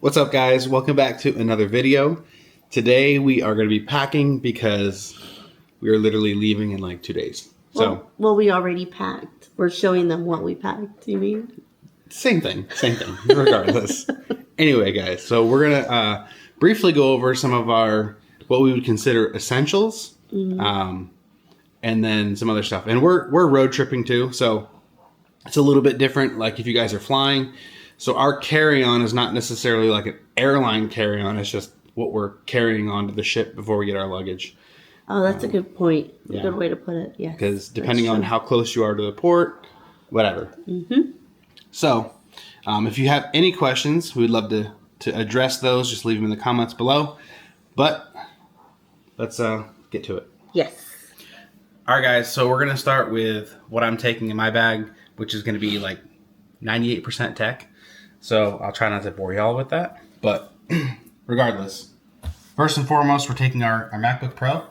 What's up, guys? Welcome back to another video. Today we are going to be packing because we are literally leaving in like 2 days. Well, we already packed. We're showing them what we packed. Do you mean? Same thing, regardless. Anyway, guys, so we're going to briefly go over some of our, what we would consider essentials, and then some other stuff. And we're road tripping too, so it's a little bit different, like if you guys are flying. So our carry-on is not necessarily like an airline carry-on. It's just what we're carrying onto the ship before we get our luggage. Oh, that's a good point. Yeah. Good way to put it. Yeah. Because depending on how close you are to the port, whatever. So if you have any questions, we would love to address those. Just leave them in the comments below. But let's get to it. Yes. All right, guys. So we're going to start with what I'm taking in my bag, which is going to be like 98% tech. So I'll try not to bore y'all with that. But regardless, first and foremost, we're taking our MacBook Pro.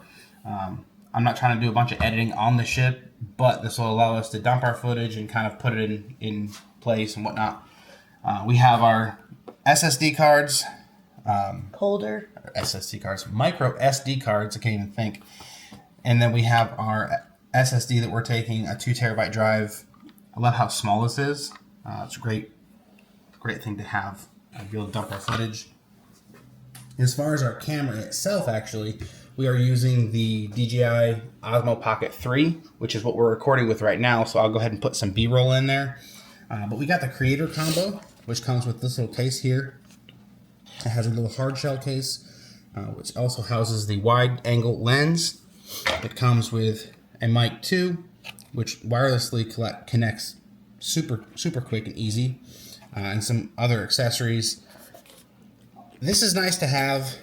I'm not trying to do a bunch of editing on the ship, but this will allow us to dump our footage and kind of put it in place and whatnot. We have our SSD cards. Holder. SSD cards. Micro SD cards, I can't even think. And then we have our SSD that we're taking, a 2 terabyte drive. I love how small this is. It's a great thing to have. Be able to dump our footage. As far as our camera itself, actually, we are using the DJI Osmo Pocket 3, which is what we're recording with right now. So I'll go ahead and put some B-roll in there. But we got the Creator combo, which comes with this little case here. It has a little hard shell case, which also houses the wide angle lens. It comes with a mic 2, which wirelessly connects super quick and easy, and some other accessories. This is nice to have.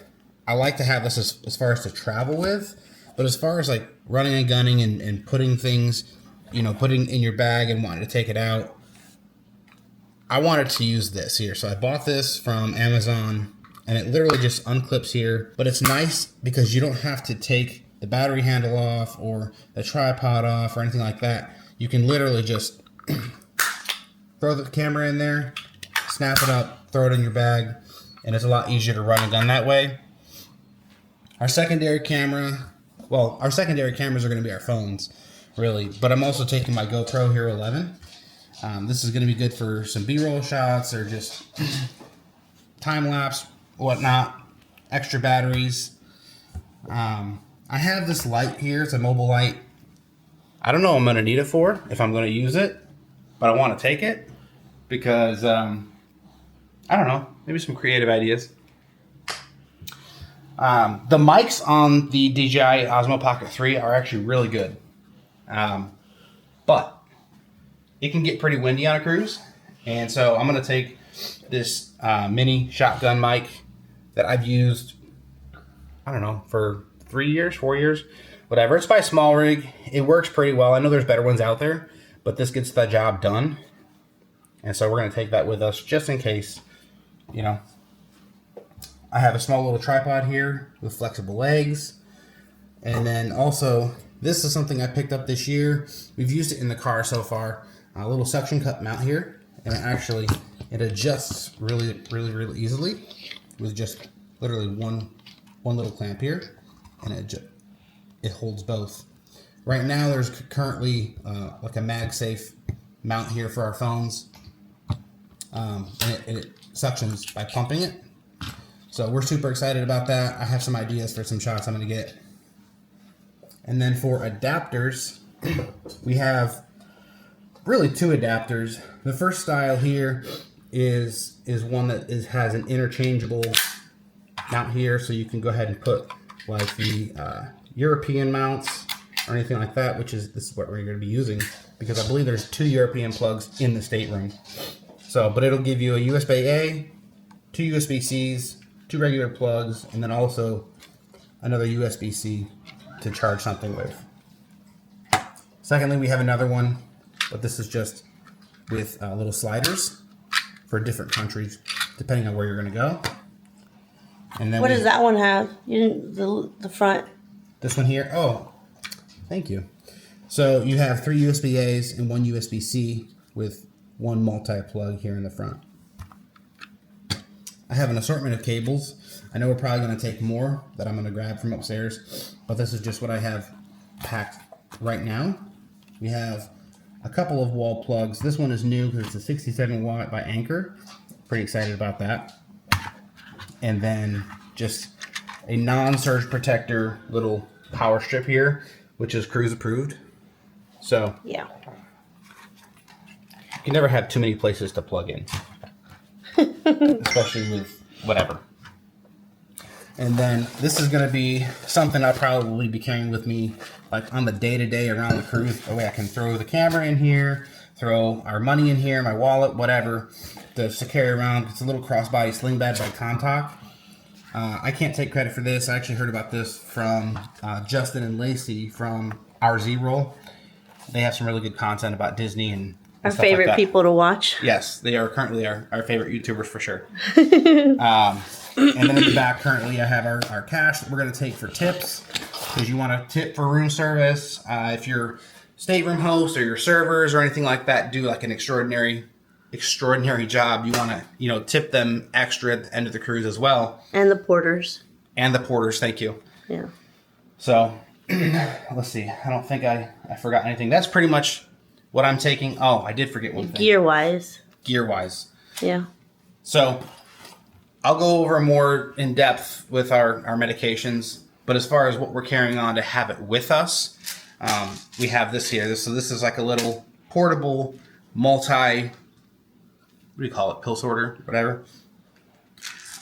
I like to have this as far as to travel with, but as far as like running and gunning and putting things, putting in your bag and wanting to take it out, I wanted to use this here. So I bought this from Amazon, and it literally just unclips here, but it's nice because you don't have to take the battery handle off or the tripod off or anything like that. You can literally just throw the camera in there, snap it up, throw it in your bag, and it's a lot easier to run and gun that way. Our secondary cameras are going to be our phones, really, but I'm also taking my GoPro Hero 11. This is going to be good for some B-roll shots or just time-lapse, whatnot, extra batteries. I have this light here. It's a mobile light. I don't know what I'm going to need it for, if I'm going to use it, but I want to take it because, I don't know, maybe some creative ideas. The mics on the DJI Osmo Pocket 3 are actually really good, but it can get pretty windy on a cruise, and so I'm going to take this mini shotgun mic that I've used, I don't know, for 3 years, 4 years, whatever. It's by Small Rig. It works pretty well. I know there's better ones out there, but this gets the job done. And so we're going to take that with us just in case, I have a small little tripod here with flexible legs. And then also, this is something I picked up this year. We've used it in the car so far. A little suction cup mount here. And it adjusts really easily with just literally one little clamp here. And it holds both. Right now, there's currently like a MagSafe mount here for our phones, and it suctions by pumping it. So we're super excited about that. I have some ideas for some shots I'm going to get. And then for adapters, we have really 2 adapters. The first style here is one that has an interchangeable mount here, so you can go ahead and put like the European mounts or anything like that, this is what we're going to be using because I believe there's 2 European plugs in the stateroom. So, but it'll give you a USB-A, 2 USB-Cs, 2 regular plugs, and then also another USB-C to charge something with. Secondly, we have another one, but this is just with little sliders for different countries, depending on where you're going to go. And then what does that one have? You didn't, the front. This one here. Oh, thank you. So you have 3 USB-As and 1 USB-C with 1 multi-plug here in the front. I have an assortment of cables. I know we're probably going to take more that I'm going to grab from upstairs, but this is just what I have packed right now. We have a couple of wall plugs. This one is new because it's a 67 watt by Anchor. Pretty excited about that. And then just a non-surge protector little power strip here, which is cruise approved. So yeah, you can never have too many places to plug in, especially with whatever. And then this is going to be something I'll probably be carrying with me like on the day-to-day around the cruise. That way I can throw the camera in here, throw our money in here, my wallet, whatever, to carry around. It's a little crossbody sling bag by Contoc. I can't take credit for this. I actually heard about this from Justin and Lacey from Our Z-Roll. They have some really good content about Disney and our stuff favorite like that. people to watch. Yes, they are currently our favorite YouTubers for sure. And then in the back, currently, I have our cash that we're going to take for tips. Because you want to tip for room service. If you're stateroom host or your servers or anything like that do like an extraordinary job, you want to tip them extra at the end of the cruise as well. And the porters. Thank you. Yeah. So let's see. I don't think I forgot anything. That's pretty much what I'm taking. Oh, I did forget one thing. Gear wise. Yeah. So I'll go over more in depth with our medications, but as far as what we're carrying on to have it with us, we have this here. So this is like a little portable what do you call it? Pill sorter, whatever.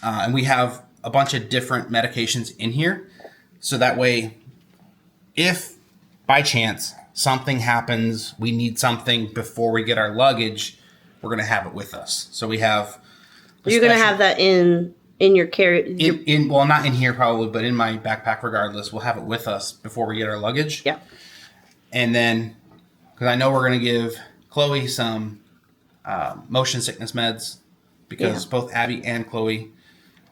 And we have a bunch of different medications in here. So that way, if by chance something happens, we need something before we get our luggage, we're going to have it with us. So we have... You're going to have that in your carry... Well, not in here probably, but in my backpack regardless. We'll have it with us before we get our luggage. Yeah. And then, because I know we're going to give Chloe some motion sickness meds, because both Abby and Chloe,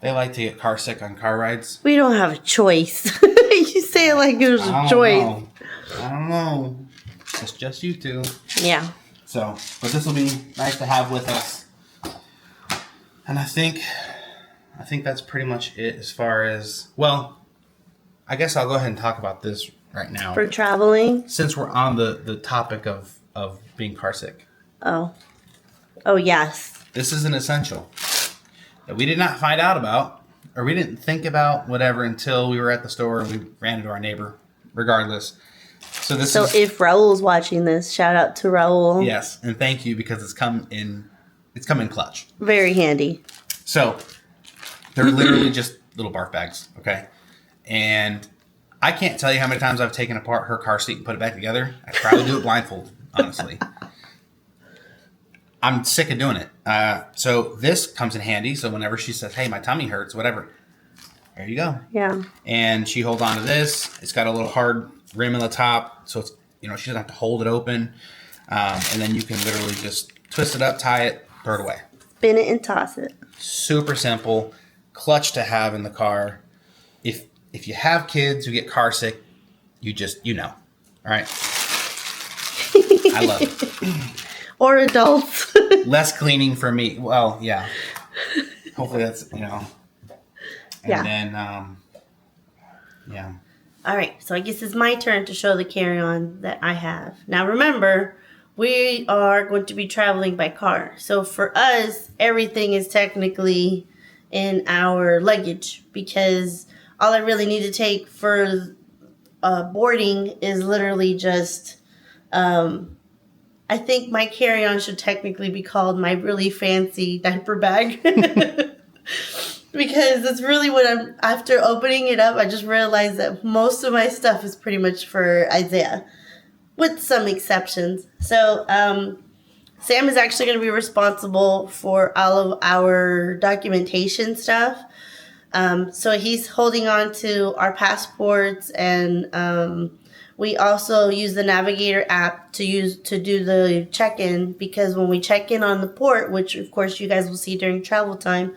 they like to get car sick on car rides. We don't have a choice. You say it like it was a choice. I don't know. It's just you two. Yeah. So, but this will be nice to have with us. And I think that's pretty much it as far as, well, I guess I'll go ahead and talk about this right now. For traveling? Since we're on the topic of being car sick. Oh, yes. This is an essential that we did not find out about, or we didn't think about, whatever, until we were at the store and we ran into our neighbor, regardless. So if Raul's watching this, shout out to Raul. Yes, and thank you, because it's come in clutch. Very handy. So they're literally just little barf bags, okay? And I can't tell you how many times I've taken apart her car seat and put it back together. I'd probably do it blindfolded, honestly. I'm sick of doing it. So this comes in handy. So whenever she says, hey, my tummy hurts, whatever, there you go. Yeah. And she holds on to this. It's got a little hard rim on the top. So it's, she doesn't have to hold it open. And then you can literally just twist it up, tie it, throw it away. Spin it and toss it. Super simple. Clutch to have in the car. If you have kids who get car sick, you know. All right. I love it. Or adults. Less cleaning for me. Well, yeah. Hopefully that's, And then, yeah. All right. So I guess it's my turn to show the carry-on that I have. Now, remember, we are going to be traveling by car. So for us, everything is technically in our luggage, because all I really need to take for boarding is literally just... I think my carry-on should technically be called my really fancy diaper bag. Because it's really what after opening it up, I just realized that most of my stuff is pretty much for Isaiah, with some exceptions. So, Sam is actually going to be responsible for all of our documentation stuff. So he's holding on to our passports, and we also use the Navigator app to do the check-in, because when we check in on the port, which of course you guys will see during travel time,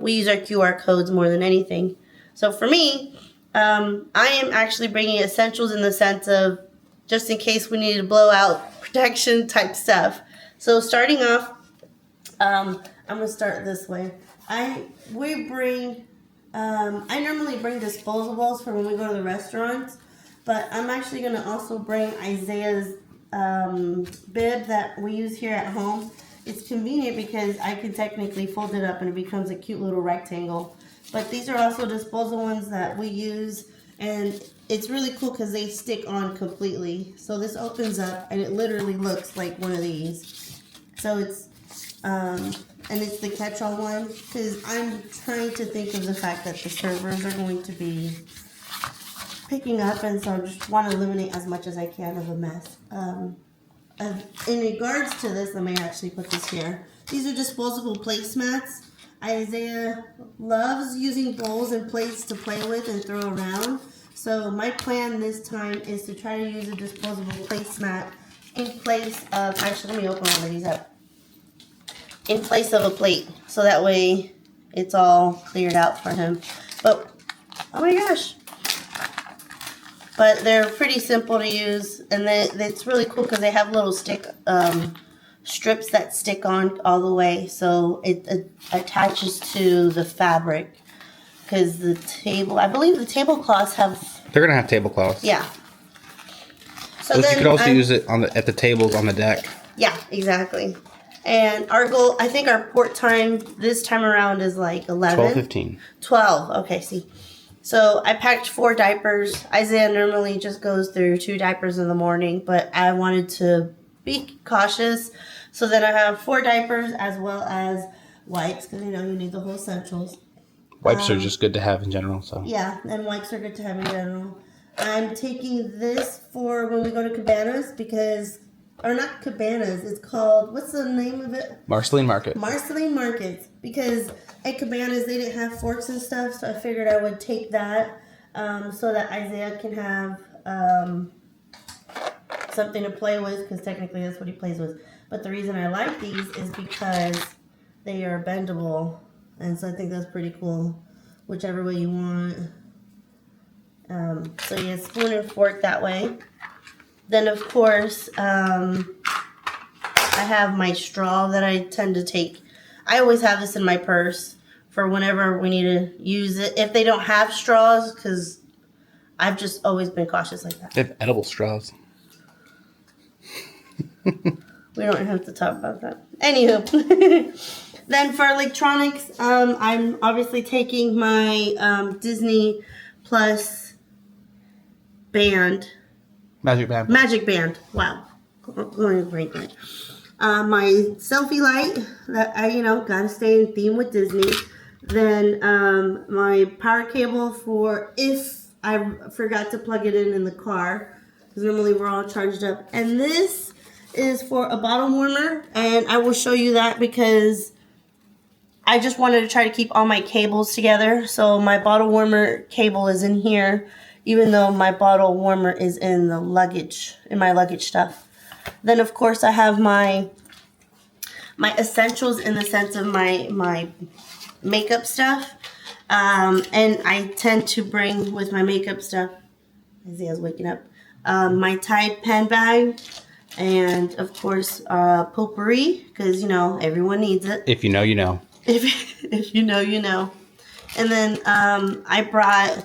we use our QR codes more than anything. So for me, I am actually bringing essentials in the sense of just in case we need to blow out protection type stuff. So starting off, I'm gonna start this way. I normally bring disposables for when we go to the restaurants, but I'm actually gonna also bring Isaiah's bib that we use here at home. It's convenient because I can technically fold it up and it becomes a cute little rectangle. But these are also disposable ones that we use, and it's really cool because they stick on completely. So this opens up and it literally looks like one of these. So it's and it's the catch-all one because I'm trying to think of the fact that the servers are going to be picking up, and so I just want to eliminate as much as I can of a mess. In regards to this, let me actually put this here. These are disposable placemats. Isaiah loves using bowls and plates to play with and throw around. So my plan this time is to try to use a disposable placemat in place of, actually let me open one of these up, in place of a plate. So that way it's all cleared out for him. But, oh my gosh. But they're pretty simple to use, and it's really cool because they have little strips that stick on all the way, so it attaches to the fabric. Because the table, I believe the tablecloths have. They're gonna have tablecloths. Yeah. So you could also use it at the tables on the deck. Yeah, exactly. And our goal, I think our port time this time around is like 11. 12:15. 12. Okay, see. So I packed 4 diapers. Isaiah normally just goes through 2 diapers in the morning, but I wanted to be cautious. So then I have 4 diapers as well as wipes, because you need the whole essentials. Wipes are just good to have in general. So yeah, and wipes are good to have in general. I'm taking this for when we go to Cabanas because, or not Cabanas, it's called, what's the name of it? Marceline Market. Marceline Markets, because at Cabanas they didn't have forks and stuff, so I figured I would take that so that Isaiah can have something to play with, because technically that's what he plays with. But the reason I like these is because they are bendable, and so I think that's pretty cool, whichever way you want. So yeah, spoon and fork that way. Then of course, I have my straw that I tend to take. I always have this in my purse for whenever we need to use it. If they don't have straws, because I've just always been cautious like that. They have edible straws. We don't have to talk about that. Anywho, then for electronics, I'm obviously taking my Disney Plus band. Magic band. Magic band. Wow. Going to break it. My selfie light that I, gotta stay in theme with Disney. Then my power cable for if I forgot to plug it in the car, because normally we're all charged up. And this is for a bottle warmer, and I will show you that because I just wanted to try to keep all my cables together. So my bottle warmer cable is in here, even though my bottle warmer is in the luggage, in my luggage stuff. Then of course I have my essentials in the sense of my makeup stuff. And I tend to bring with my makeup stuff, Isaiah's waking up, my Tide pen bag, and of course potpourri, because everyone needs it. If you know, you know. If you know, you know. And then I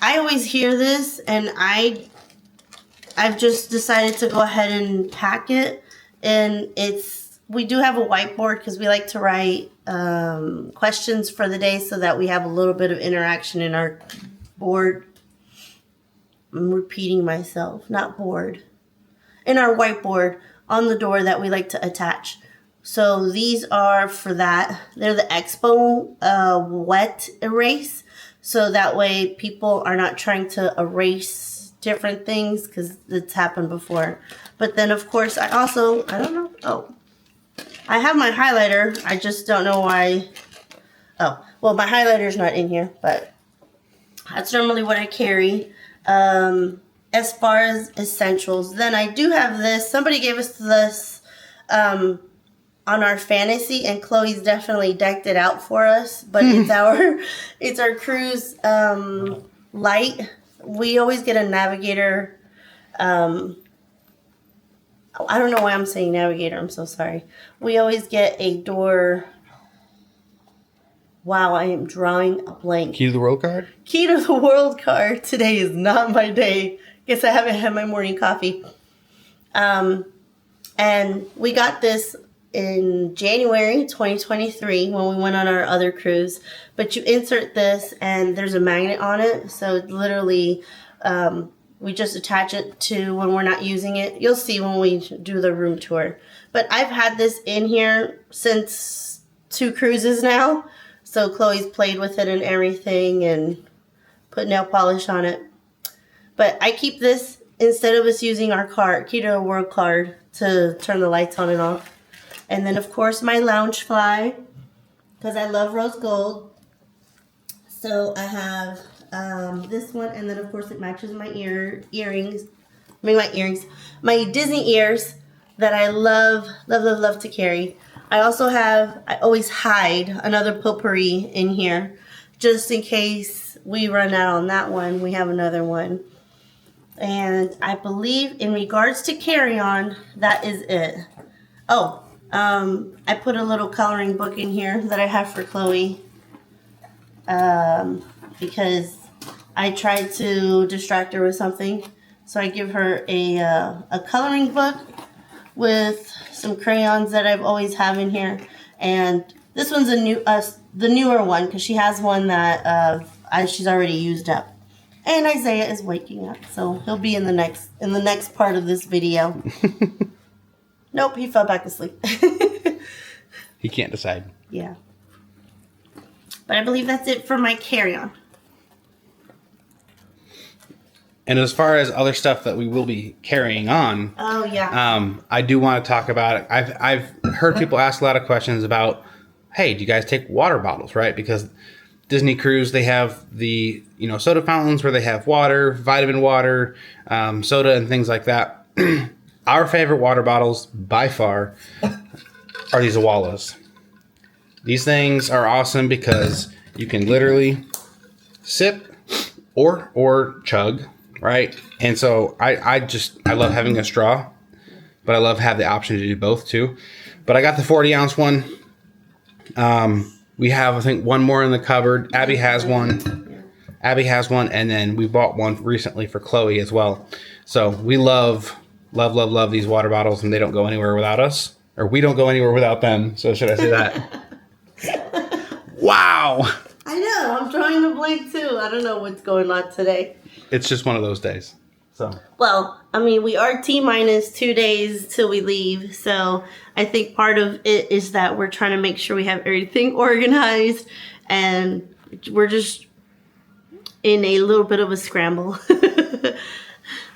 always hear this, and I've just decided to go ahead and pack it. And we do have a whiteboard because we like to write questions for the day so that we have a little bit of interaction in our board. I'm repeating myself, not board. In our whiteboard on the door that we like to attach. So these are for that. They're the Expo wet erase. So that way people are not trying to erase different things because it's happened before. But then of course I have my highlighter. I just don't know why. Oh, well, my highlighter's not in here, but that's normally what I carry. As far as essentials, then I do have this. Somebody gave us this on our fantasy, and Chloe's definitely decked it out for us. But it's our cruise light. We always get a navigator. I don't know why I'm saying navigator. I'm so sorry. We always get a door Wow, I am drawing a blank. Key to the world card? Key to the world card. Today is not my day. Guess I haven't had my morning coffee. And we got this in January 2023 when we went on our other cruise. But you insert this and there's a magnet on it. So it's literally, we just attach it to when we're not using it. You'll see when we do the room tour. But I've had this in here since 2 cruises now. So Chloe's played with it and everything and put nail polish on it. But I keep this instead of us using our card, Key to the World card, to turn the lights on and off. And then, of course, my lounge fly, because I love rose gold. So I have this one, and then, of course, it matches my my Disney ears that I love to carry. I also have, I always hide another potpourri in here, just in case we run out on that one. We have another one. And I believe in regards to carry-on, that is it. Oh, I put a little coloring book in here that I have for Chloe. Because I tried to distract her with something. So I give her a coloring book with some crayons that I've always have in here. And this one's the newer one because she has one that she's already used up. And Isaiah is waking up, so he'll be in the next part of this video. Nope, he fell back asleep. He can't decide. Yeah. But I believe that's it for my carry-on. And as far as other stuff that we will be carrying on, oh yeah, I do want to talk about it. I've heard people ask a lot of questions about, hey, do you guys take water bottles, right? Because Disney Cruise, they have the soda fountains where they have water, vitamin water, soda, and things like that. Our favorite water bottles by far are these Awalas. These things are awesome because you can literally sip or chug, right? And so I love having a straw, but I love having the option to do both too. But I got the 40-ounce one. We have, I think, one more in the cupboard. Abby has one. And then we bought one recently for Chloe as well. So we love these water bottles, and they don't go anywhere without us. Or we don't go anywhere without them. So should I say that? Wow! I know. I'm drawing a blank, too. I don't know what's going on today. It's just one of those days. So. Well, I mean, we are T-minus 2 days till we leave. So I think part of it is that we're trying to make sure we have everything organized. And we're just in a little bit of a scramble.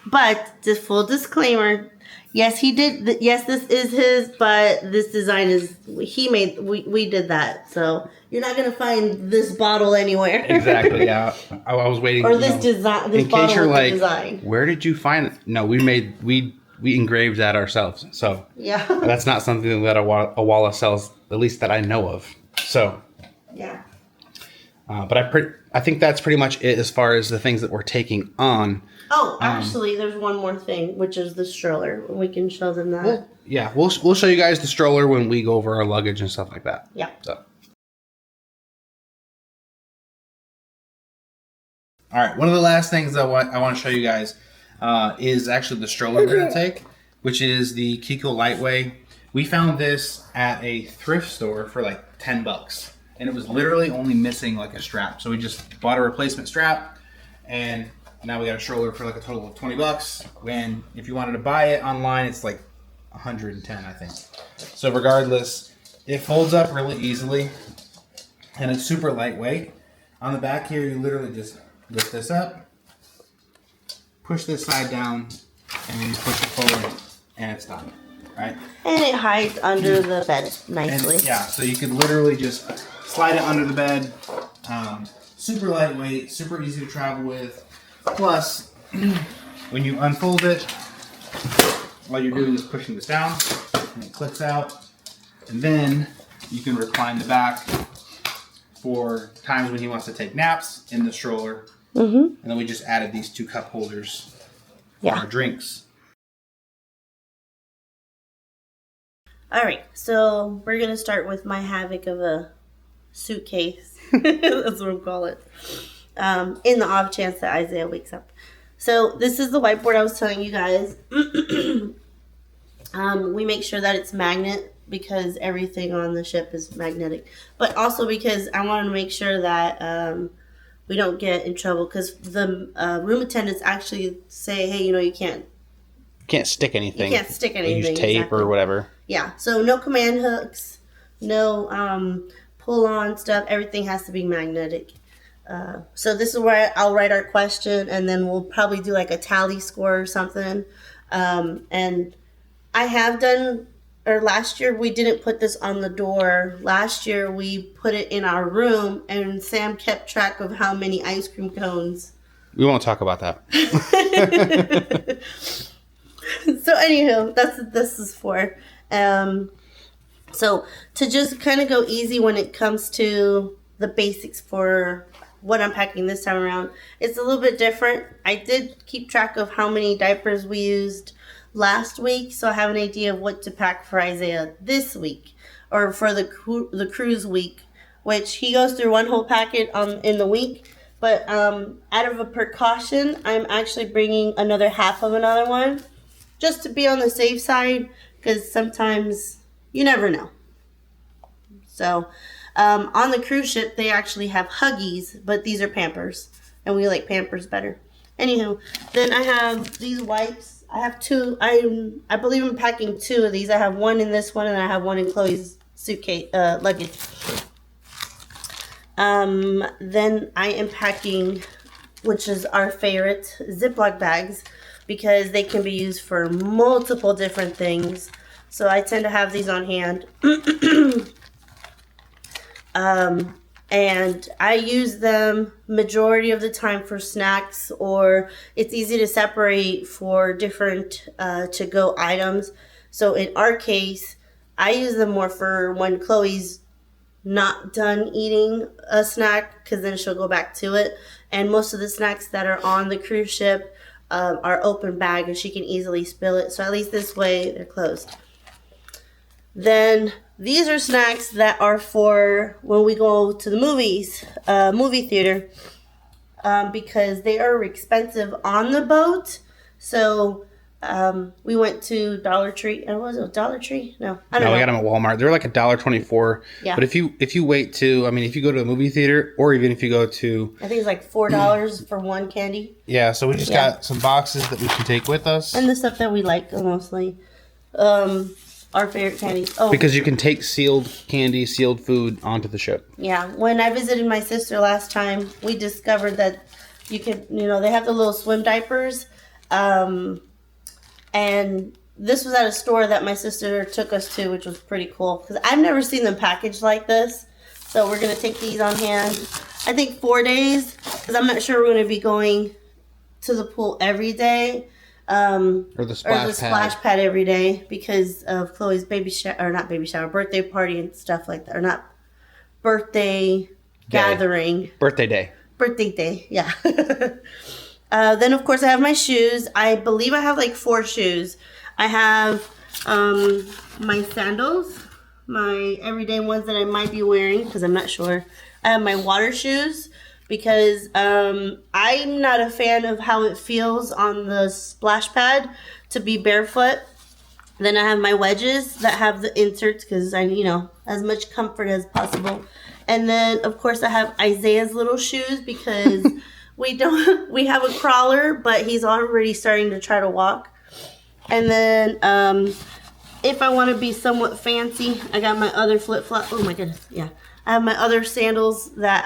But just full disclaimer, yes, he did. Yes, this is his, but this design is he made. We did that, so you're not gonna find this bottle anywhere. Exactly. Yeah, I was waiting. Or this design. This in case you're like, design. Where did you find it? No, we engraved that ourselves. So yeah, that's not something that Awala sells, at least that I know of. So yeah. But I think that's pretty much it as far as the things that we're taking on. Oh, actually, there's one more thing, which is the stroller. We can show them that. We'll show you guys the stroller when we go over our luggage and stuff like that. Yeah. So. All right. One of the last things that I want to show you guys is actually the stroller we're going to take, which is the Kiko Lightway. We found this at a thrift store for like $10, and it was literally only missing like a strap. So we just bought a replacement strap, and now we got a stroller for like a total of $20. When if you wanted to buy it online, it's like $110, I think. So regardless, it folds up really easily, and it's super lightweight. On the back here, you literally just lift this up, push this side down, and then you push it forward, and it's done. Right? And it hides under the bed nicely. And, yeah, so you could literally just slide it under the bed. Super lightweight, super easy to travel with. Plus, when you unfold it, all you're doing is pushing this down, and it clicks out. And then you can recline the back for times when he wants to take naps in the stroller. Mm-hmm. And then we just added these 2 cup holders for our drinks. All right, so we're going to start with my havoc of a suitcase. That's what we'll call it. In the off chance that Isaiah wakes up. So this is the whiteboard I was telling you guys. We make sure that it's magnet because everything on the ship is magnetic. But also because I want to make sure that we don't get in trouble. Because the room attendants actually say, hey, you can't stick anything. You can't stick anything. Use tape or whatever. Yeah. So no command hooks. No pull-on stuff. Everything has to be magnetic. So this is where I'll write our question, and then we'll probably do like a tally score or something. And I have done, or last year we didn't put this on the door. Last year we put it in our room, and Sam kept track of how many ice cream cones. We won't talk about that. So anywho, that's what this is for. So to just kind of go easy when it comes to the basics for what I'm packing this time around, it's a little bit different. I did keep track of how many diapers we used last week, so I have an idea of what to pack for Isaiah this week, or for the cruise week, which he goes through one whole packet in the week. But out of a precaution, I'm actually bringing another half of another one, just to be on the safe side, because sometimes you never know. So on the cruise ship, they actually have Huggies, but these are Pampers, and we like Pampers better. Anywho, then I have these wipes. I have two. I believe I'm packing two of these. I have one in this one, and I have one in Chloe's suitcase luggage. Then I am packing, which is our favorite, Ziploc bags, because they can be used for multiple different things. So I tend to have these on hand. And I use them majority of the time for snacks, or it's easy to separate for different to-go items. So in our case, I use them more for when Chloe's not done eating a snack, because then she'll go back to it. And most of the snacks that are on the cruise ship are open bag, and she can easily spill it. So at least this way, they're closed. Then these are snacks that are for when we go to the movies, movie theater, because they are expensive on the boat. So we went to Dollar Tree. Was it Dollar Tree? No, I don't know. We got them at Walmart. They're like $1.24. Yeah. But if you wait to, if you go to a movie theater, or even if you go to, I think it's like $4 for one candy. Yeah. So we just got some boxes that we can take with us, and the stuff that we like mostly. Our favorite candies. Oh, because you can take sealed candy, sealed food onto the ship. Yeah. When I visited my sister last time, we discovered that you could, they have the little swim diapers. And this was at a store that my sister took us to, which was pretty cool, because I've never seen them packaged like this. So we're going to take these on hand. I think 4 days, because I'm not sure we're going to be going to the pool every day. Or the splash pad every day, because of Chloe's birthday party and stuff like that. Or not birthday gathering. Birthday day. Birthday day, yeah. Then, of course, I have my shoes. I believe I have like 4 shoes. I have my sandals, my everyday ones that I might be wearing, because I'm not sure. I have my water shoes, because I'm not a fan of how it feels on the splash pad to be barefoot. Then I have my wedges that have the inserts, because as much comfort as possible. And then, of course, I have Isaiah's little shoes, because we have a crawler, but he's already starting to try to walk. And then if I want to be somewhat fancy, I got my other flip-flop. Oh my goodness, yeah. I have my other sandals that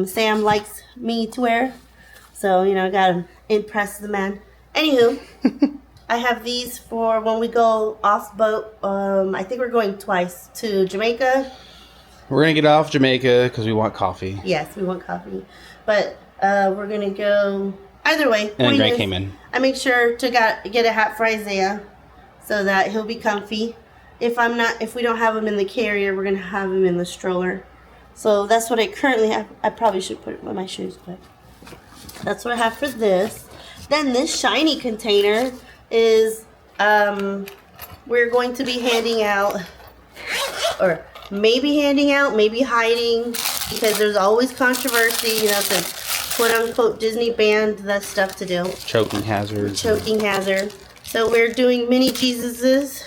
Sam likes me to wear. So, I gotta impress the man. Anywho, I have these for when we go off boat. I think we're going twice to Jamaica. We're going to get off Jamaica because we want coffee. Yes, we want coffee. But we're going to go either way. And then Greg came in. I make sure to get a hat for Isaiah so that he'll be comfy. If we don't have him in the carrier, we're going to have him in the stroller. So that's what I currently have. I probably should put it with my shoes, but that's what I have for this. Then this shiny container is we're going to be handing out, or maybe handing out, maybe hiding because there's always controversy, you know, the quote-unquote Disney banned that stuff to do. Choking hazard. Choking hazard. So we're doing mini Jesuses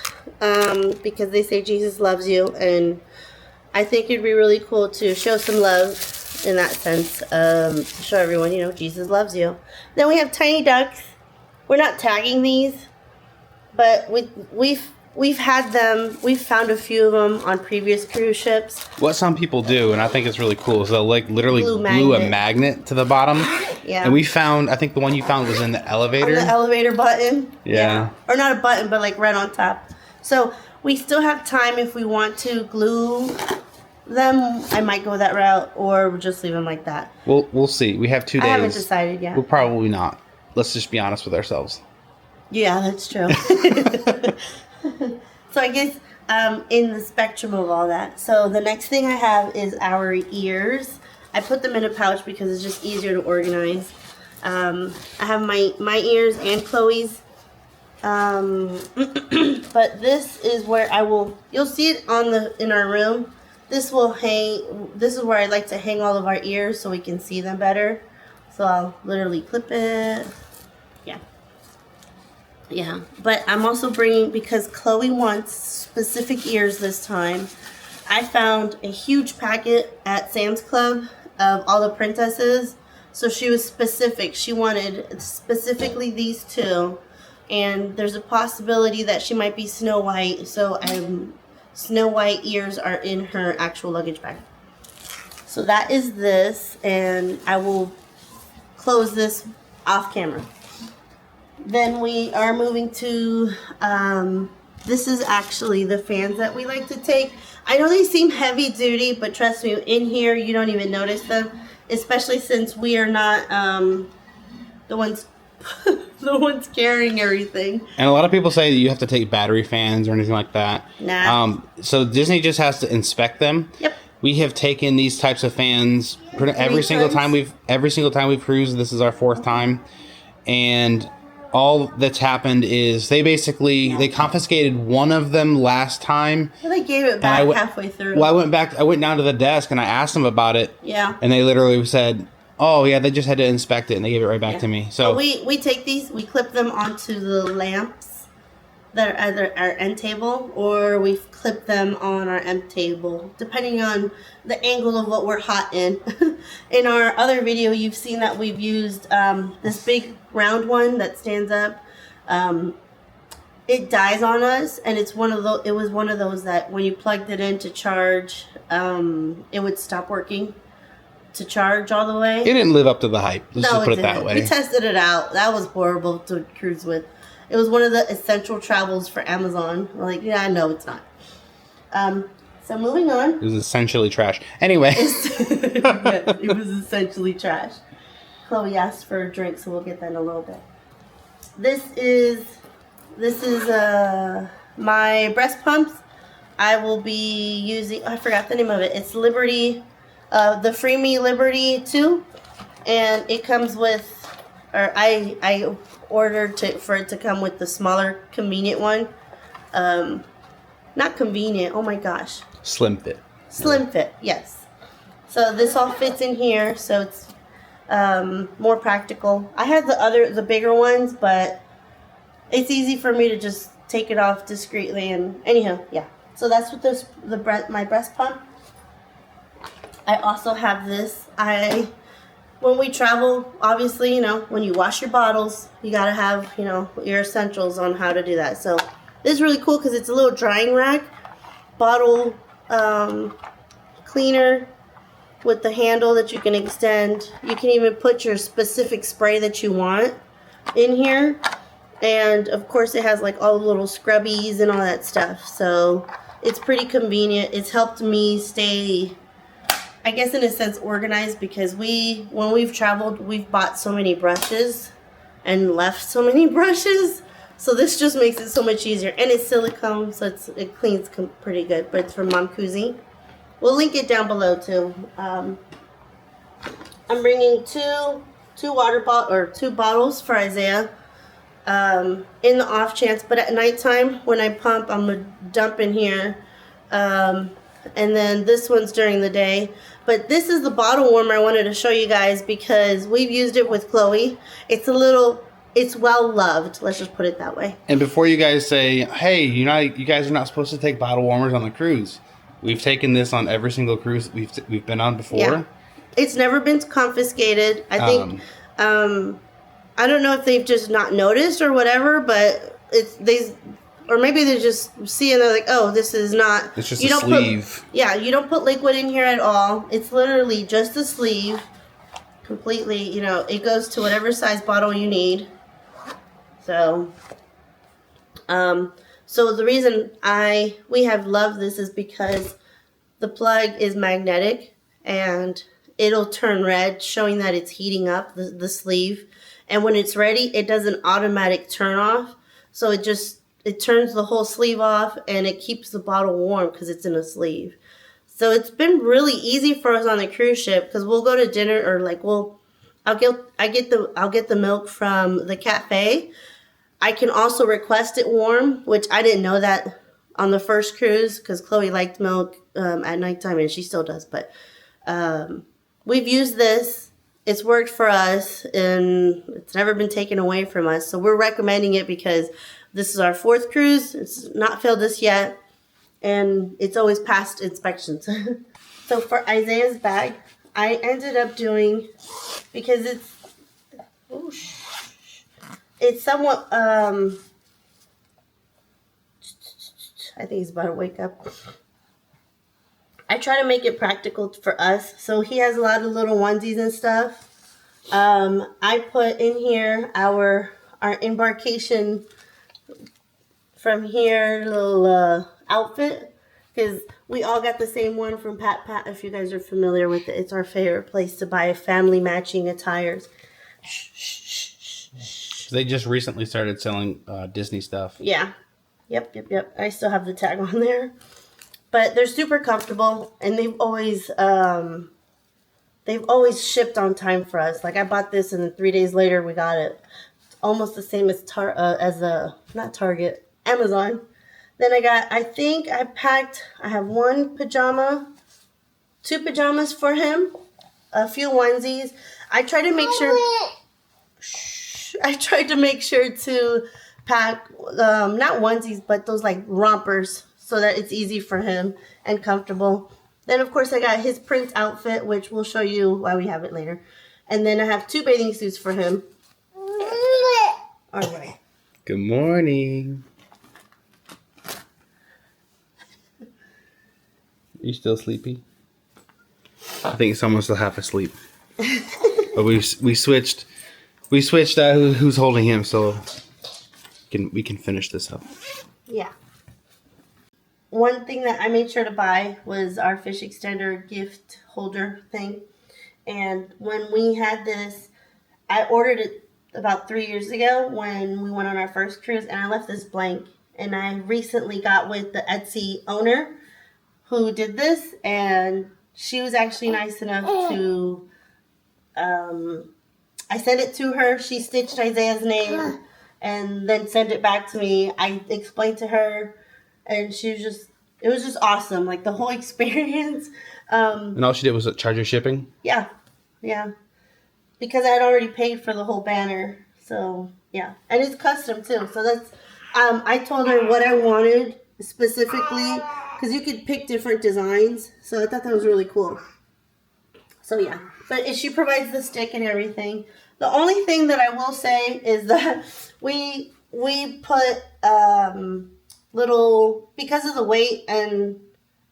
because they say Jesus loves you, and I think it'd be really cool to show some love in that sense, to show everyone, you know, Jesus loves you. Then we have tiny ducks. We're not tagging these, but we've had them. We've found a few of them on previous cruise ships. What some people do, and I think it's really cool, is they'll like literally glue a magnet to the bottom. Yeah. And we found, I think the one you found was in the elevator. On the elevator button. Yeah. Or not a button, but like right on top. So we still have time if we want to glue them. I might go that route, or we'll just leave them like that. We'll see. We have 2 days. I haven't decided yet. We'll probably not. Let's just be honest with ourselves. Yeah, that's true. So I guess in the spectrum of all that. So the next thing I have is our ears. I put them in a pouch because it's just easier to organize. I have my ears and Chloe's. But this is where you'll see it in our room. This is where I like to hang all of our ears so we can see them better. So I'll literally clip it. Yeah, but I'm also bringing, because Chloe wants specific ears this time, I found a huge packet at Sam's Club of all the princesses. So she was specific. She wanted specifically these two. And there's a possibility that she might be Snow White. So Snow White ears are in her actual luggage bag. So that is this. And I will close this off camera. Then we are moving to, this is actually the fans that we like to take. I know they seem heavy duty, but trust me, in here you don't even notice them, especially since we are not the ones carrying everything. And a lot of people say that you have to take battery fans or anything like that. Nah. So Disney just has to inspect them. Yep. We have taken these types of fans every single time we've cruised. This is our 4th time, and all that's happened is they confiscated one of them last time. Well, they gave it back halfway through. Well, I went down to the desk and I asked them about it. Yeah. And they literally said, "Oh yeah, they just had to inspect it," and they gave it right back to me. So but we take these, we clip them onto the lamps that are either our end table, or we clip them on our end table, depending on the angle of what we're hot in. In our other video, you've seen that we've used this big round one that stands up. It dies on us, and it was one of those that when you plugged it in to charge, it would stop working to charge all the way. It didn't live up to the hype. Let's just put it that way. We tested it out. That was horrible to cruise with. It was one of the essential travels for Amazon. We're like, yeah, no, it's not. So moving on. It was essentially trash. Anyway. Yes, it was essentially trash. Chloe asked for a drink, so we'll get that in a little bit. This is my breast pumps. I will be using, I forgot the name of it. It's Liberty, the Free Me Liberty 2. And it comes with, or I ordered for it to come with the smaller, convenient one. Not convenient, oh my gosh. Slim fit. Slim fit, yes. So this all fits in here, so it's more practical. I had the bigger ones, but it's easy for me to just take it off discreetly. And anyhow, yeah. So that's what my breast pump. I also have this. When we travel, obviously, when you wash your bottles, you gotta have, your essentials on how to do that. So this is really cool because it's a little drying rack, bottle cleaner with the handle that you can extend. You can even put your specific spray that you want in here. And of course it has like all the little scrubbies and all that stuff. So it's pretty convenient. It's helped me stay, I guess in a sense, organized, because when we've traveled, we've bought so many brushes and left so many brushes. So this just makes it so much easier. And it's silicone, so it cleans pretty good. But it's from Mom Koozie. We'll link it down below too. I'm bringing two bottles for Isaiah in the off chance. But at nighttime, when I pump, I'm gonna dump in here and then this one's during the day. But this is the bottle warmer I wanted to show you guys because we've used it with Chloe. It's well loved. Let's just put it that way. And before you guys say, hey, you guys are not supposed to take bottle warmers on the cruise. We've taken this on every single cruise we've been on before. Yeah. It's never been confiscated. I think, I don't know if they've just not noticed or whatever, but or maybe they just see and they're like, oh, this is not. It's just a sleeve. You don't put liquid in here at all. It's literally just a sleeve. Completely, it goes to whatever size bottle you need. So, so the reason we have loved this is because the plug is magnetic and it'll turn red, showing that it's heating up the sleeve. And when it's ready, it does an automatic turn off. So it turns the whole sleeve off and it keeps the bottle warm because it's in a sleeve. So it's been really easy for us on the cruise ship because we'll go to dinner or I'll get the milk from the cafe. I can also request it warm, which I didn't know that on the first cruise because Chloe liked milk at nighttime and she still does. But we've used this. It's worked for us and it's never been taken away from us. So we're recommending it because this is our 4th cruise. It's not failed us yet. And it's always passed inspections. So for Isaiah's bag, I ended up doing, because it's somewhat, I think he's about to wake up. I try to make it practical for us. So he has a lot of little onesies and stuff. I put in here our embarkation from here little outfit because we all got the same one from Pat. If you guys are familiar with it, it's our favorite place to buy family matching attires. They just recently started selling Disney stuff. Yeah. Yep. I still have the tag on there. But they're super comfortable, and they've always shipped on time for us. Like I bought this, and then 3 days later we got it. It's almost the same as not Target, Amazon. Then I have one pajama, 2 pajamas for him, a few onesies. I tried to make sure to pack not onesies, but those like rompers, so that it's easy for him and comfortable. Then, of course, I got his Prince outfit, which we'll show you why we have it later. And then I have 2 bathing suits for him. All right. Good morning. You still sleepy? I think someone's still half asleep. But we switched who's holding him, so we can finish this up. Yeah. One thing that I made sure to buy was our fish extender gift holder thing. And when we had this, I ordered it about 3 years ago when we went on our first cruise, and I left this blank. And I recently got with the Etsy owner who did this, and she was actually nice enough to, I sent it to her. She stitched Isaiah's name and then sent it back to me. I explained to her, and it was just awesome. Like the whole experience. And all she did was charge her shipping? Yeah. Because I had already paid for the whole banner. So, yeah. And it's custom too. So that's, I told her what I wanted specifically, because you could pick different designs. So I thought that was really cool. So, yeah. But she provides the stick and everything. The only thing that I will say is that we put little, because of the weight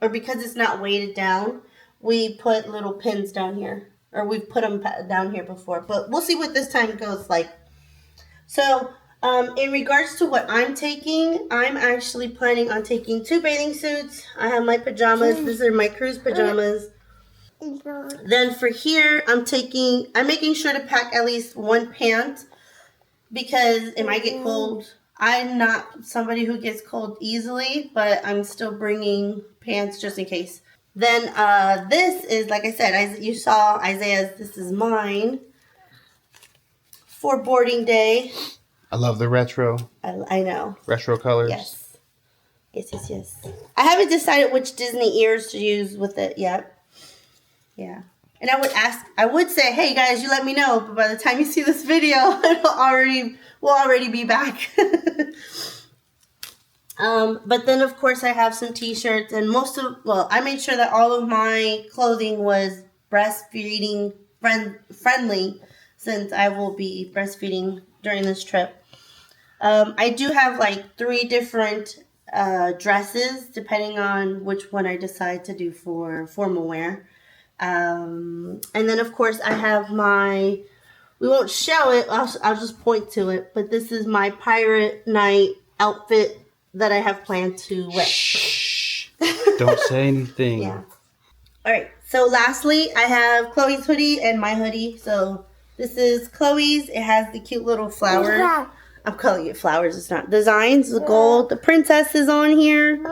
or because it's not weighted down, we put little pins down here. Or we've put them down here before. But we'll see what this time goes like. So, in regards to what I'm taking, I'm actually planning on taking 2 bathing suits. I have my pajamas. These are my cruise pajamas. Then for here, I'm making sure to pack at least 1 pant because it might get cold. I'm not somebody who gets cold easily, but I'm still bringing pants just in case. Then this is, like I said, you saw Isaiah's. This is mine for boarding day. I love the retro. I know. Retro colors. Yes. Yes. I haven't decided which Disney ears to use with it yet. Yeah. And I would say, hey guys, you let me know. But by the time you see this video, we'll already be back. But then of course I have some t-shirts and I made sure that all of my clothing was breastfeeding friendly since I will be breastfeeding during this trip. I do have like 3 different dresses depending on which one I decide to do for formal wear. And then of course I have we won't show it, I'll just point to it, but this is my pirate night outfit that I have planned to wear. Shh. Don't say anything. Yeah. Alright, so lastly I have Chloe's hoodie and my hoodie. So this is Chloe's, it has the cute little flowers. I'm calling it flowers, it's not. Designs, the gold, the princess is on here.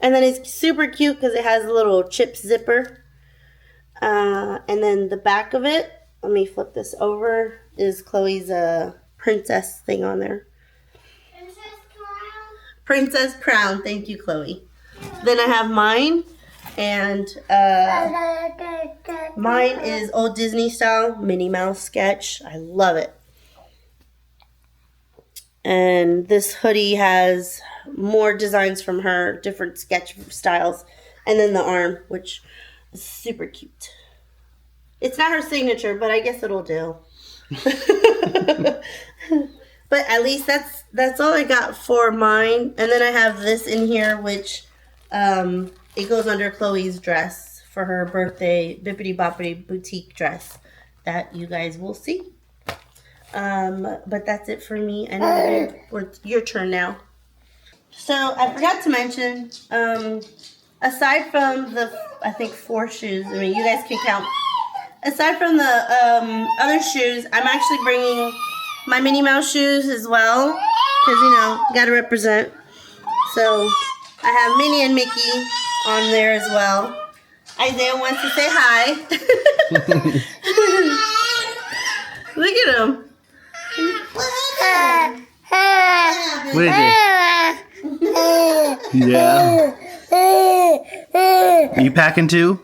And then it's super cute because it has a little chip zipper. And then the back of it, let me flip this over, is Chloe's princess thing on there. Princess crown. Thank you, Chloe. Then I have mine. And mine is old Disney style Minnie Mouse sketch. I love it. And this hoodie has more designs from her, different sketch styles. And then the arm, which is super cute. It's not her signature, but I guess it'll do. But at least that's all I got for mine. And then I have this in here, which it goes under Chloe's dress for her birthday Bippity Boppity boutique dress that you guys will see. But that's it for me. And it's your turn now. So I forgot to mention, aside from the, I think 4 shoes, I mean, you guys can count. Aside from the other shoes, I'm actually bringing my Minnie Mouse shoes as well. Because, you gotta represent. So I have Minnie and Mickey on there as well. Isaiah wants to say hi. Look at him. What is it? Yeah. Are you packing too?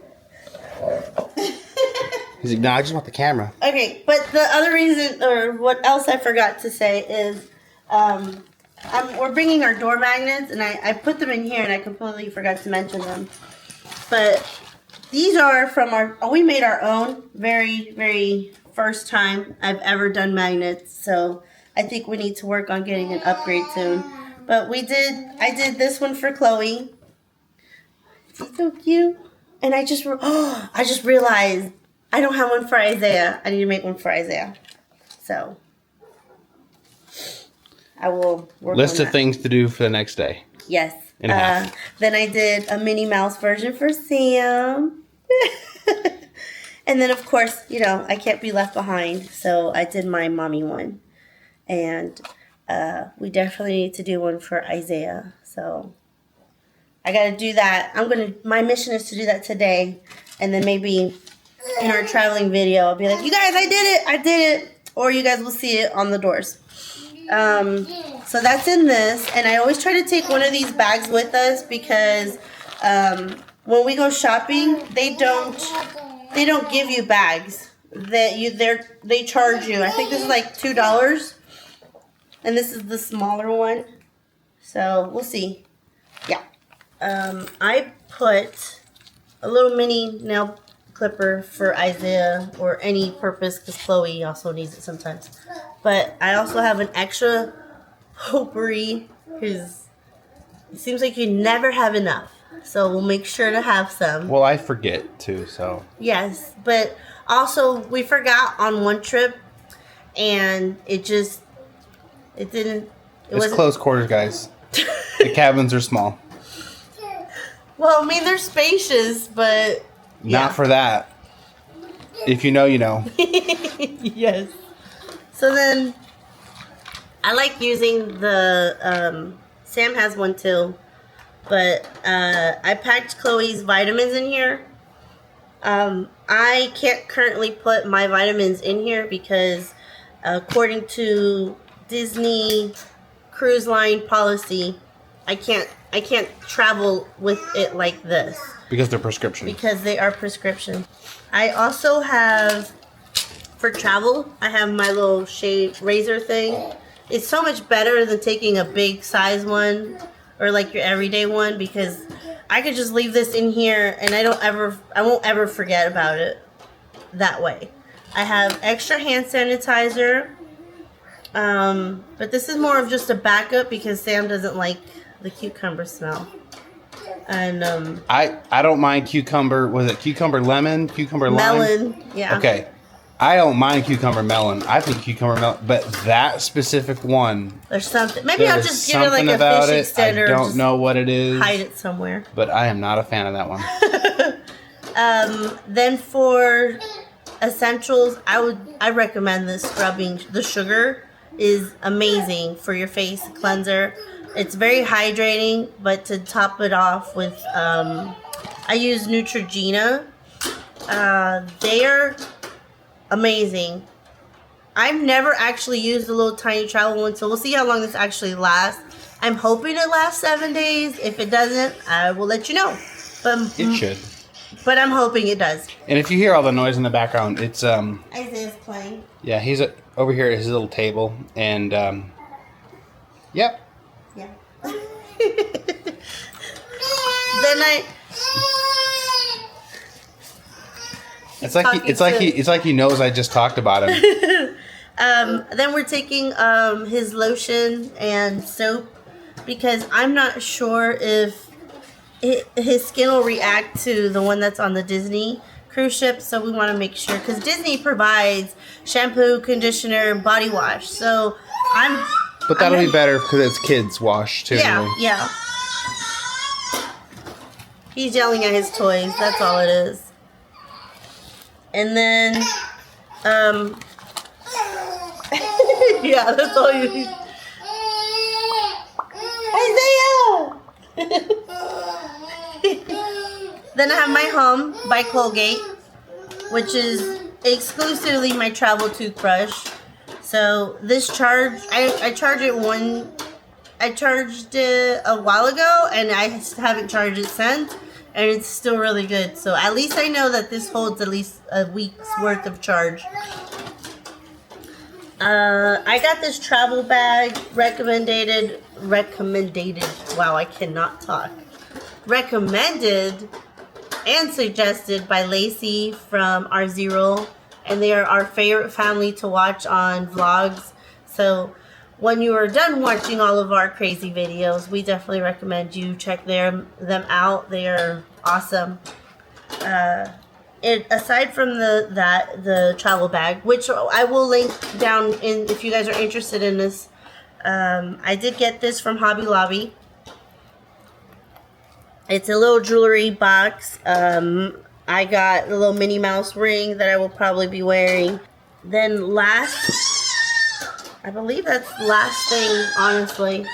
He's like, no, I just want the camera. Okay, but the other reason, or what else I forgot to say is, we're bringing our door magnets, and I put them in here, and I completely forgot to mention them. But these are from we made our own, very, very first time I've ever done magnets, so I think we need to work on getting an upgrade soon. But I did this one for Chloe. She's so cute. And I just realized I don't have one for Isaiah. I need to make one for Isaiah. So I will work on List of that. things to do for the next day. Yes. And a half. Then I did a Minnie Mouse version for Sam. And then, of course, I can't be left behind. So I did my mommy one. And we definitely need to do one for Isaiah. So I got to do that. My mission is to do that today. And then maybe in our traveling video, I'll be like, you guys, I did it. Or you guys will see it on the doors. So that's in this. And I always try to take one of these bags with us because when we go shopping, they don't give you bags. They charge you. I think this is like $2. And this is the smaller one. So we'll see. Yeah. I put a little mini nail clipper for Isaiah or any purpose because Chloe also needs it sometimes. But I also have an extra potpourri because it seems like you never have enough. So we'll make sure to have some. Well, I forget too, so. Yes, but also we forgot on one trip and it wasn't close quarters, guys. The cabins are small. Well, I mean, they're spacious, but yeah. Not for that. If you know, you know. Yes. So then, I like using the, Sam has one too, but I packed Chloe's vitamins in here. I can't currently put my vitamins in here because according to Disney Cruise Line policy, I can't I can't travel with it like this. Because they're prescription. Because they are prescription. I also have, for travel, I have my little shave razor thing. It's so much better than taking a big size one or like your everyday one, because I could just leave this in here and I won't ever forget about it that way. I have extra hand sanitizer, but this is more of just a backup because Sam doesn't like the cucumber smell. And I don't mind cucumber. Was it cucumber lemon? Cucumber lime? melon, yeah. Okay. I don't mind cucumber melon. I think cucumber melon, but that specific one. There's something. Maybe I'll just give it like a fish extender. I don't know what it is. Hide it somewhere. But I am not a fan of that one. Then for essentials, I recommend this scrubbing. The sugar is amazing for your face cleanser. It's very hydrating, but to top it off with, I use Neutrogena. They're amazing. I've never actually used the little tiny travel one, so we'll see how long this actually lasts. I'm hoping it lasts 7 days. If it doesn't, I will let you know. But it should. But I'm hoping it does. And if you hear all the noise in the background, it's Isaiah's playing. Yeah, he's over here at his little table, and yep. Yeah. Then It's like he knows I just talked about him. Then we're taking his lotion and soap because I'm not sure if his skin will react to the one that's on the Disney cruise ship. So we want to make sure, because Disney provides shampoo, conditioner, and body wash. So But that'll be better because it's kids wash too. Yeah, yeah. He's yelling at his toys. That's all it is. And then, yeah, that's all you need. Isaiah! Then I have my Hum by Colgate, which is exclusively my travel toothbrush. So this charge, I charged it a while ago, and I haven't charged it since. And it's still really good. So at least I know that this holds at least a week's worth of charge. I got this travel bag recommended. Wow, I cannot talk. Recommended and suggested by Lacey from R0. And they are our favorite family to watch on vlogs. So when you are done watching all of our crazy videos, we definitely recommend you check them out. They are awesome. Aside from the travel bag, which I will link down in if you guys are interested in this. I did get this from Hobby Lobby. It's a little jewelry box. I got a little Minnie Mouse ring that I will probably be wearing. Then I believe that's the last thing, honestly,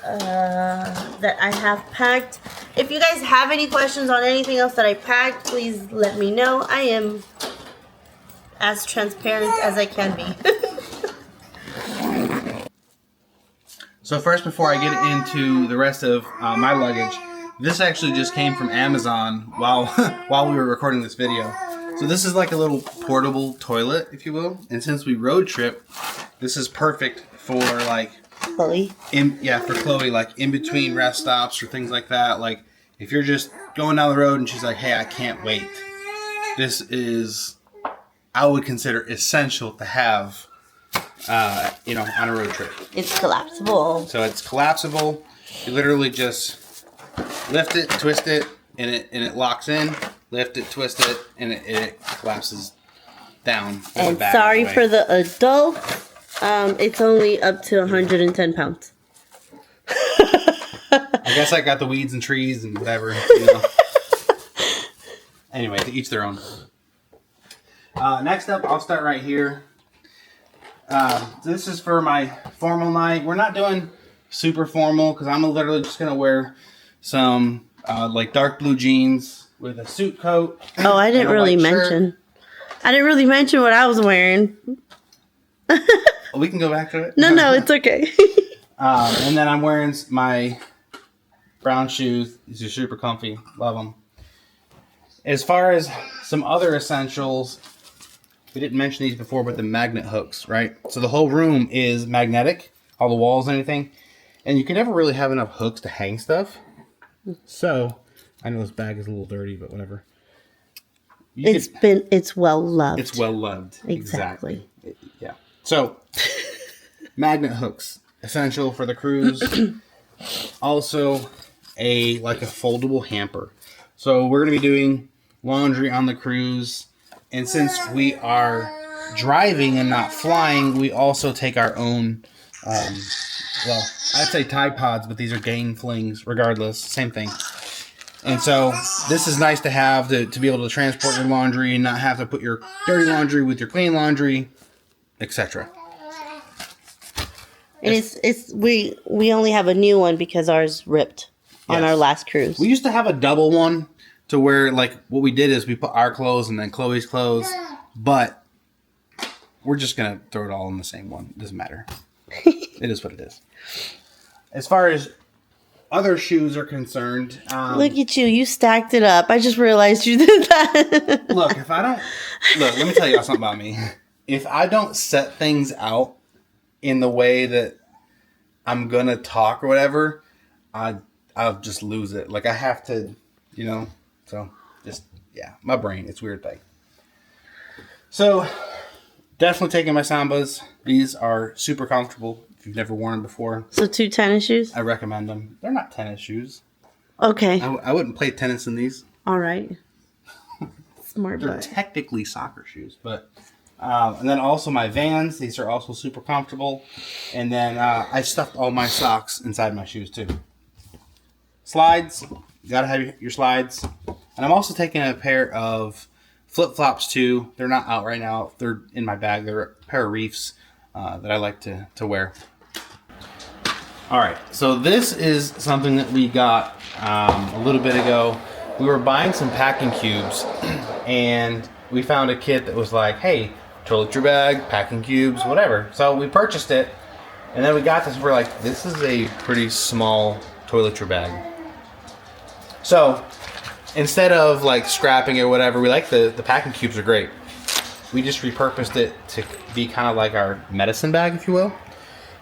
that I have packed. If you guys have any questions on anything else that I packed, please let me know. I am as transparent as I can be. So first, before I get into the rest of my luggage, this actually just came from Amazon while we were recording this video. So this is like a little portable toilet, if you will. And since we road trip, this is perfect for like Chloe. For Chloe, like in between rest stops or things like that. Like if you're just going down the road and she's like, "Hey, I can't wait." This is, I would consider essential to have, on a road trip. It's collapsible. So it's collapsible. You literally just lift it, twist it, and it locks in. Lift it, twist it, and it collapses down. And sorry for the adult. It's only up to 110 pounds. I guess I got the weeds and trees and whatever. Anyway, to each their own. Next up, I'll start right here. This is for my formal night. We're not doing super formal because I'm literally just going to wear some like dark blue jeans with a suit coat. Oh, I didn't really mention. I didn't really mention what I was wearing. We can go back to it. No, it's okay. And then I'm wearing my brown shoes. These are super comfy. Love them. As far as some other essentials, we didn't mention these before, but the magnet hooks, right? So the whole room is magnetic, all the walls and everything. And you can never really have enough hooks to hang stuff. So, I know this bag is a little dirty, but whatever. It's well loved. It's well loved. Exactly. Yeah. So, magnet hooks, essential for the cruise. Also, a foldable hamper. So we're going to be doing laundry on the cruise, and since we are driving and not flying, we also take our own. Well, I'd say Tide Pods, but these are Gain Flings. Regardless, same thing. And so this is nice to have to be able to transport your laundry and not have to put your dirty laundry with your clean laundry, etc. And we only have a new one because ours ripped on our last cruise. We used to have a double one to where what we did is we put our clothes and then Chloe's clothes, but we're just gonna throw it all in the same one. It doesn't matter. It is what it is. As far as other shoes are concerned, look at you! You stacked it up. I just realized you did that. Look, let me tell you something about me. If I don't set things out in the way that I'm gonna talk or whatever, I'll just lose it. I have to, So my brain, it's a weird thing. So definitely taking my Sambas. These are super comfortable. If you've never worn them before. So 2 tennis shoes? I recommend them. They're not tennis shoes. Okay. I wouldn't play tennis in these. All right. Smart. They're technically soccer shoes, but and then also my Vans. These are also super comfortable. And then I stuffed all my socks inside my shoes too. Slides. You gotta have your slides. And I'm also taking a pair of flip-flops too. They're not out right now. They're in my bag. They're a pair of Reefs that I like to wear. All right, so this is something that we got a little bit ago. We were buying some packing cubes, and we found a kit that was like, hey, toiletry bag, packing cubes, whatever. So we purchased it, and then we got this. We're like, this is a pretty small toiletry bag. So instead of scrapping it or whatever, we like the packing cubes are great. We just repurposed it to be kind of like our medicine bag, if you will.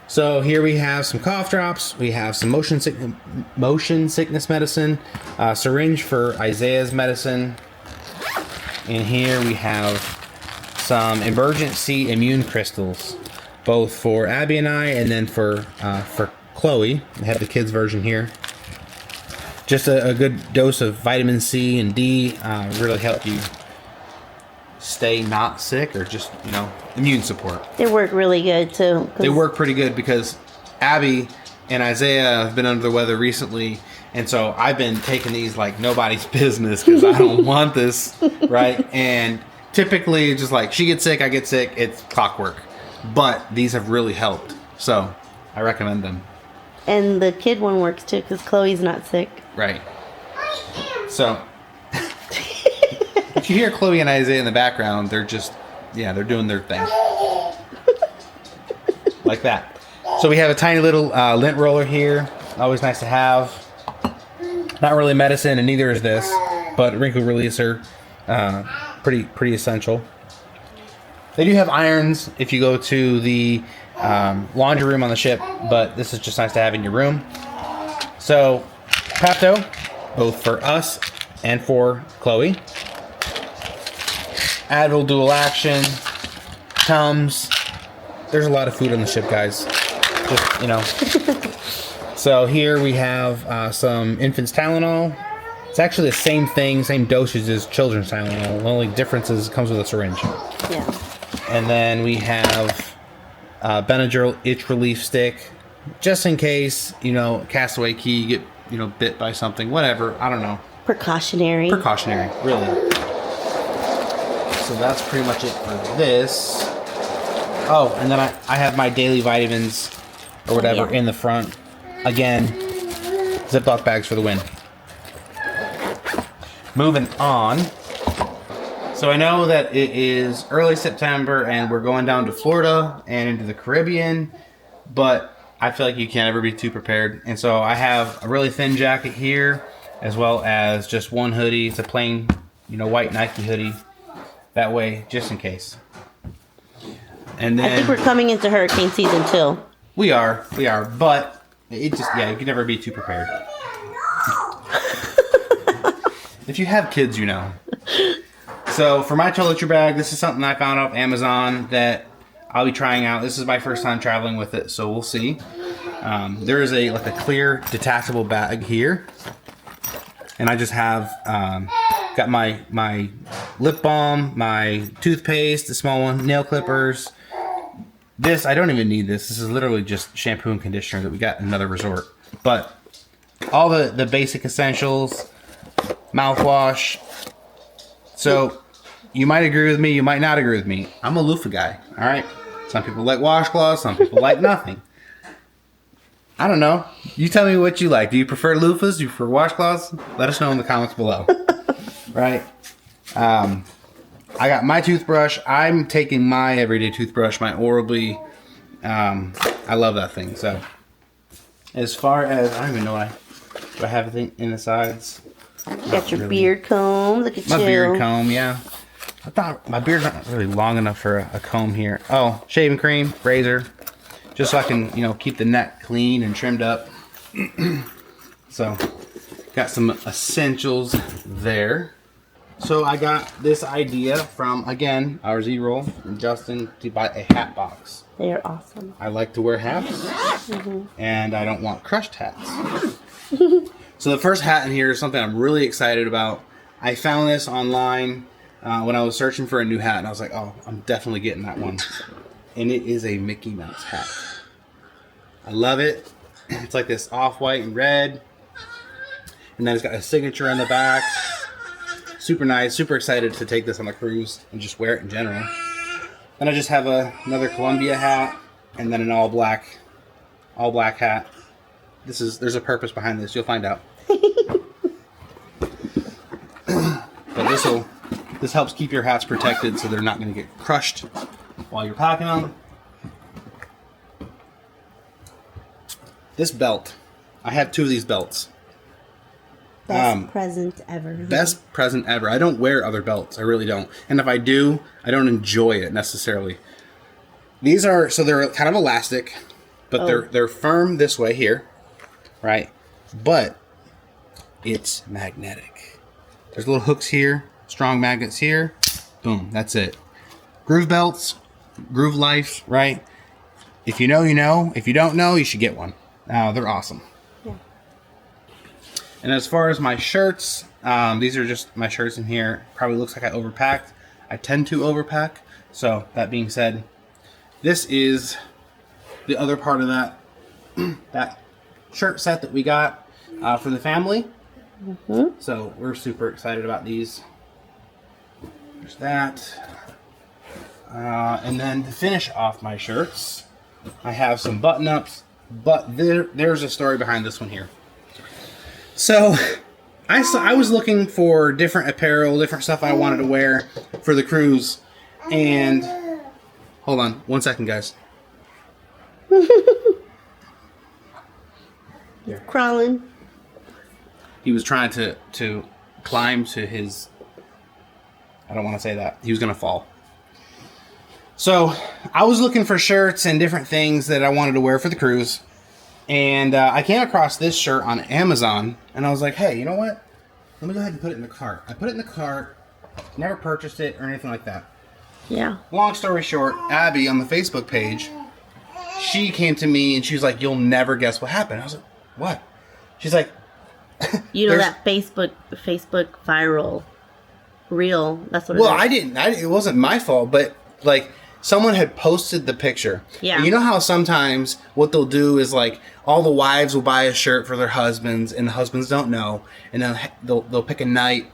So here we have some cough drops. We have some motion sickness medicine, syringe for Isaiah's medicine. And here we have some emergency immune crystals, both for Abby and I, and then for Chloe. I have the kids version here. Just a good dose of vitamin C and D really help you stay not sick, or just, immune support. They work really good too. They work pretty good because Abby and Isaiah have been under the weather recently, and so I've been taking these like nobody's business because I don't want this, right? And typically just she gets sick, I get sick, it's clockwork. But these have really helped, so I recommend them. And the kid one works too because Chloe's not sick. Right. So if you hear Chloe and Isaiah in the background, they're just, they're doing their thing. Like that. So we have a tiny little lint roller here. Always nice to have. Not really medicine, and neither is this, but wrinkle releaser. Pretty essential. They do have irons if you go to the laundry room on the ship, but this is just nice to have in your room. So, Pepto, both for us and for Chloe. Advil dual action, Tums. There's a lot of food on the ship, guys. Just, So here we have some infant's Tylenol. It's actually the same thing, same dosage as children's Tylenol. The only difference is it comes with a syringe. Yeah. And then we have Benadryl itch relief stick, just in case, castaway key, you get, bit by something, whatever. I don't know. Precautionary, really. So that's pretty much it for this. Oh, and then I have my daily vitamins or whatever in the front. Again, Ziploc bags for the win. Moving on. So I know that it is early September and we're going down to Florida and into the Caribbean, but I feel like you can't ever be too prepared. And so I have a really thin jacket here, as well as just one hoodie. It's a plain, white Nike hoodie. That way, just in case. And then I think we're coming into hurricane season too. We are. But it just, you can never be too prepared. If you have kids, you know. So for my toiletry bag, this is something I found off Amazon that I'll be trying out. This is my first time traveling with it, so we'll see. There is a clear detachable bag here, and I just have got my lip balm, my toothpaste, the small one, nail clippers. This, I don't even need this. This is literally just shampoo and conditioner that we got in another resort. But all the basic essentials, mouthwash. So you might agree with me, you might not agree with me. I'm a loofah guy, all right? Some people like washcloths, some people like nothing. I don't know. You tell me what you like. Do you prefer loofahs? Do you prefer washcloths? Let us know in the comments below. Right? I got my toothbrush. I'm taking my everyday toothbrush, my Oral-B. I love that thing. So, as far as, I don't even know do I have anything in the sides? You got your beard comb. Look at you. My beard comb, yeah. I thought my beard's not really long enough for a comb here. Oh, shaving cream, razor. Just so I can, keep the neck clean and trimmed up. So, got some essentials there. So I got this idea from, again, our Z-Roll and Justin to buy a hat box. They are awesome. I like to wear hats, and I don't want crushed hats. So the first hat in here is something I'm really excited about. I found this online when I was searching for a new hat, and I was like, oh, I'm definitely getting that one. And it is a Mickey Mouse hat. I love it. It's like this off-white and red. And then it's got a signature on the back. Super nice. Super excited to take this on the cruise and just wear it in general. Then I just have another Columbia hat and then an all black hat. There's a purpose behind this. You'll find out. But this helps keep your hats protected so they're not going to get crushed while you're packing them. This belt. I have 2 of these belts. Best present ever. Best present ever. I don't wear other belts. I really don't. And if I do, I don't enjoy it necessarily. These are, so they're kind of elastic, but they're firm this way here, right? But it's magnetic. There's little hooks here, strong magnets here. Boom, that's it. Groove belts, groove life, right? If you know, you know. If you don't know, you should get one. They're awesome. Yeah. And as far as my shirts, these are just my shirts in here. Probably looks like I overpacked. I tend to overpack. So that being said, this is the other part of that that shirt set that we got for the family. Mm-hmm. So we're super excited about these. There's that. And then to finish off my shirts, I have some button-ups, but there's a story behind this one here. So I was looking for different apparel, different stuff I wanted to wear for the cruise, and hold on one second, guys. Crawling. He was trying to climb to his, I don't want to say that. He was going to fall. So I was looking for shirts and different things that I wanted to wear for the cruise. And I came across this shirt on Amazon. And I was like, hey, you know what? Let me go ahead and put it in the cart. I put it in the cart. Never purchased it or anything like that. Yeah. Long story short, Abby on the Facebook page, she came to me and she was like, you'll never guess what happened. I was like, what? She's like, you know that Facebook viral reel. That's what it is. Well, I didn't. It wasn't my fault, but like someone had posted the picture. Yeah. And you know how sometimes what they'll do is like all the wives will buy a shirt for their husbands, and the husbands don't know, and then they'll pick a night,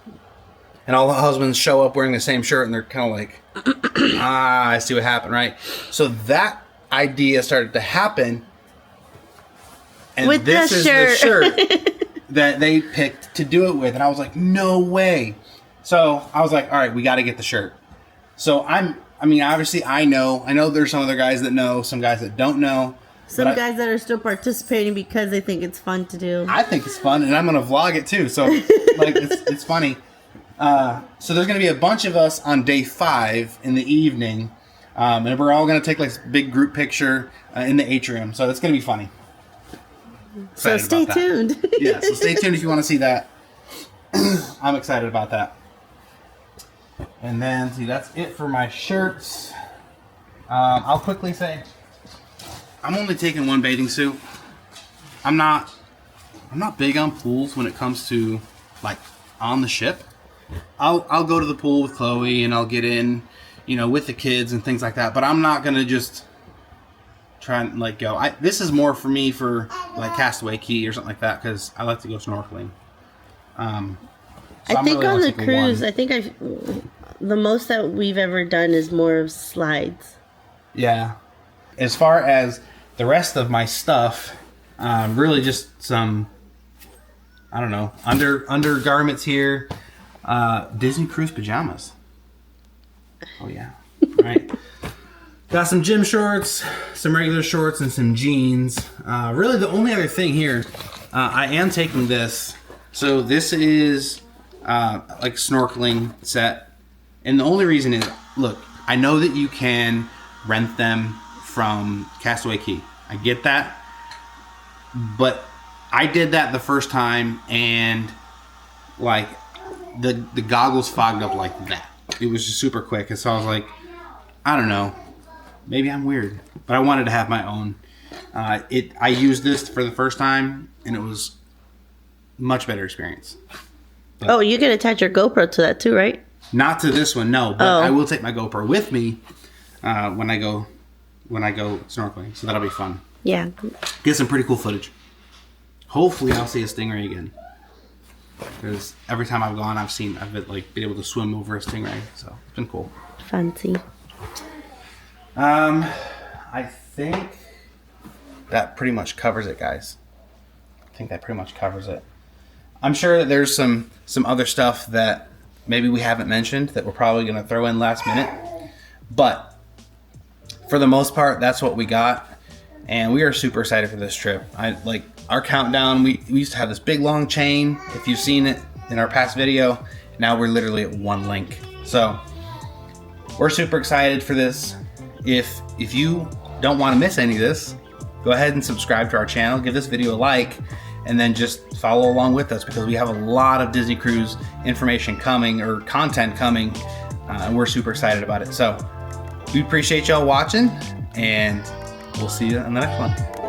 and all the husbands show up wearing the same shirt, and they're kind of like, I see what happened, right? So that idea started to happen, and with this the is shirt. the shirt that they picked to do it with, and I was like, no way. So I was like, all right, we got to get the shirt. So obviously I know there's some other guys that know, some guys that don't know. Some guys that are still participating because they think it's fun to do. I think it's fun, and I'm gonna vlog it too. So like it's funny. So there's gonna be a bunch of us on day 5 in the evening, and we're all gonna take like a big group picture in the atrium. So it's gonna be funny. So stay tuned. Yeah, so stay tuned if you want to see that. I'm excited about that. And then, see, that's it for my shirts. I'll quickly say, I'm only taking one bathing suit. I'm not big on pools when it comes to like on the ship. I'll go to the pool with Chloe and I'll get in, with the kids and things like that. But I'm not gonna just try and like go. This is more for me for like Castaway Key or something like that because I like to go snorkeling. I think on the cruise, I think the most that we've ever done is more of slides. Yeah. As far as the rest of my stuff, really just some, I don't know, undergarments here. Disney Cruise pajamas. Oh yeah. Right. Got some gym shorts, some regular shorts, and some jeans. Really the only other thing here, I am taking this. So this is like snorkeling set. And the only reason is, look, I know that you can rent them from Castaway Key. I get that. But I did that the first time and like the goggles fogged up like that. It was just super quick. And so I was like, I don't know. Maybe I'm weird. But I wanted to have my own. I used this for the first time and it was much better experience. But you can attach your GoPro to that too, right? not to this one, no. But I will take my GoPro with me when I go snorkeling. So that'll be fun. Yeah. Get some pretty cool footage. Hopefully, I'll see a stingray again. Because every time I've gone, I've been able to swim over a stingray. So it's been cool. Fancy. I think that pretty much covers it, guys. I think that pretty much covers it. I'm sure that there's some other stuff that maybe we haven't mentioned that we're probably going to throw in last minute. But for the most part, that's what we got. And we are super excited for this trip. Our countdown, we used to have this big long chain. If you've seen it in our past video, now we're literally at one link. So we're super excited for this. If you don't want to miss any of this, go ahead and subscribe to our channel, give this video a like, and then just follow along with us because we have a lot of Disney Cruise information coming or content coming, and we're super excited about it. So we appreciate y'all watching, and we'll see you in the next one.